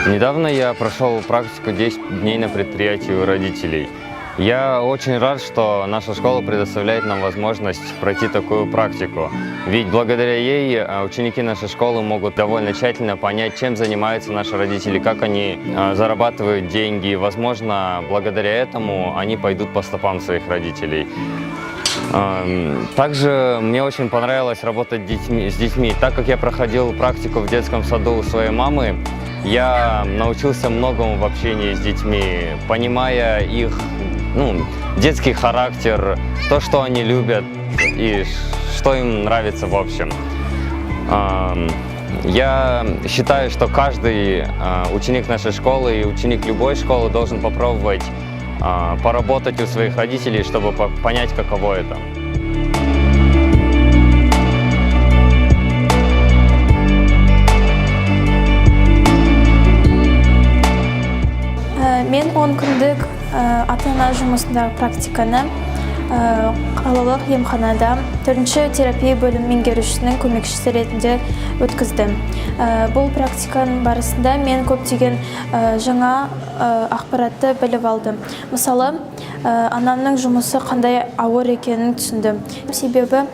Недавно я прошел практику 10 дней на предприятии у родителей. Я очень рад, что наша школа предоставляет нам возможность пройти такую практику. Ведь благодаря ей ученики нашей школы могут довольно тщательно понять, чем занимаются наши родители, как они зарабатывают деньги. Возможно, благодаря этому они пойдут по стопам своих родителей. Также мне очень понравилось работать с детьми. Так как я проходил практику в детском саду у своей мамы, я научился многому в общении с детьми, понимая их детский характер, то, что они любят и что им нравится в общем. Я считаю, что каждый ученик нашей школы и ученик любой школы должен попробовать поработать у своих родителей, чтобы понять, каково это. Мен 10 күндік ата-ана жұмысындағы практиканы қалалық емханада 4-ші терапия бөлім меңгерушісінің көмекшісі ретінде өткіздім. Бұл практиканың барысында мен көптеген жаңа ақпаратты біліп алдым. Мысалы, анамның жұмысы қандай ауыр екенін түсіндім. Себебі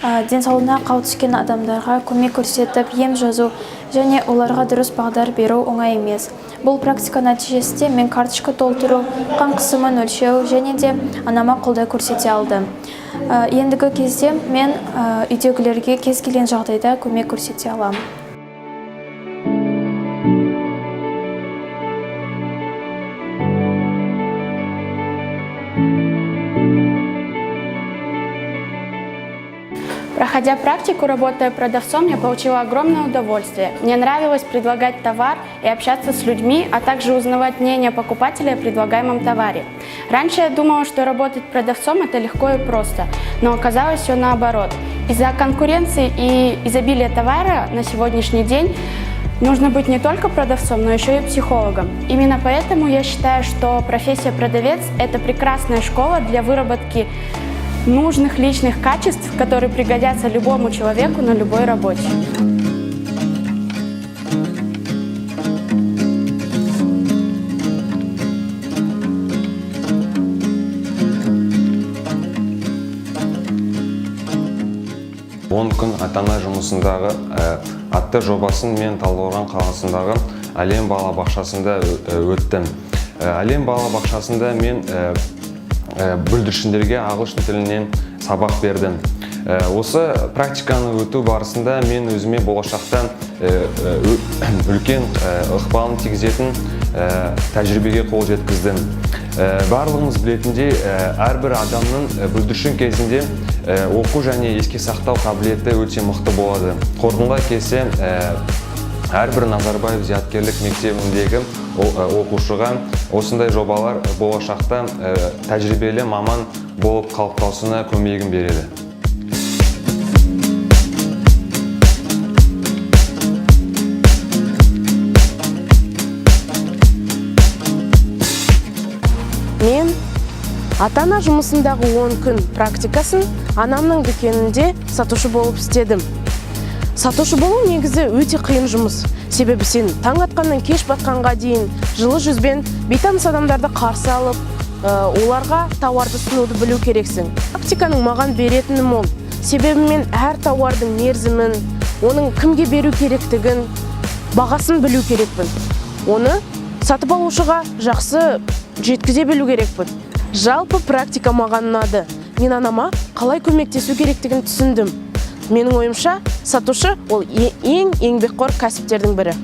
денсаулығына қауіп түскен адамдарға көмек көрсетіп, ем жазу және оларға дұрыс бағдар беру оңай емес. Бұл практика нәтижесінде мен карточка толтыру, қан қысымын өлшеу және де анама қолдау көрсете алдым. Ендігі кезде мен үйдегілерге кез келген жағдайда көмек көрсете аламын. Проходя практику, работая продавцом, я получила огромное удовольствие. Мне нравилось предлагать товар и общаться с людьми, а также узнавать мнение покупателя о предлагаемом товаре. Раньше я думала, что работать продавцом – это легко и просто, но оказалось все наоборот. Из-за конкуренции и изобилия товара на сегодняшний день нужно быть не только продавцом, но еще и психологом. Именно поэтому я считаю, что профессия продавец – это прекрасная школа для выработки нужных личных качеств, которые пригодятся любому человеку на любой работе. Он күн ата-ана жұмысындағы атты жобасын мен Талдықорған қаласындағы Әлем балабақшасында өттім. Әлем балабақшасында мен бүлдіршіндерге ағылшын тілінен сабақ бердім. Осы практиканы өту барысында мен өзіме болашақта үлкен ықпалын тигізетін тәжірибеге қол жеткіздім. Барлығымыз білетіндей, әрбір адамның бүлдіршін кезінде оқу және еске сақтау қабілеті өте мықты болады. Қорытындыға келсем, әрбір Назарбаев зияткерлік мектебіндегі оқушыға осындай жобалар болашақта тәжірибелі маман болып қалыптасуына көмегін береді. Мен ата-ана жұмысындағы 10 күн практикасын анамның дүкенінде сатушы болып істедім. Сатушы болу негізі өте қиын жұмыс. Себебі сен таң атқаннан кеш батқанға дейін жылы жүзбен бейтаныс адамдарды қарсы алып, оларға тауарды ұсынуды білу керексің. Практиканың маған беретіні мол. Себебі мен әр тауардың мерзімін, оның кімге беру керектігін, бағасын білу керекпін. Оны сатып алушыға жақсы жеткізе білу керекпін. Жалпы практика маған ұнады. Мен анама қалай көмектесу керектігін түсіндім. Менің ойымша, сатушы ол ең еңбекқор кәсіптердің бірі.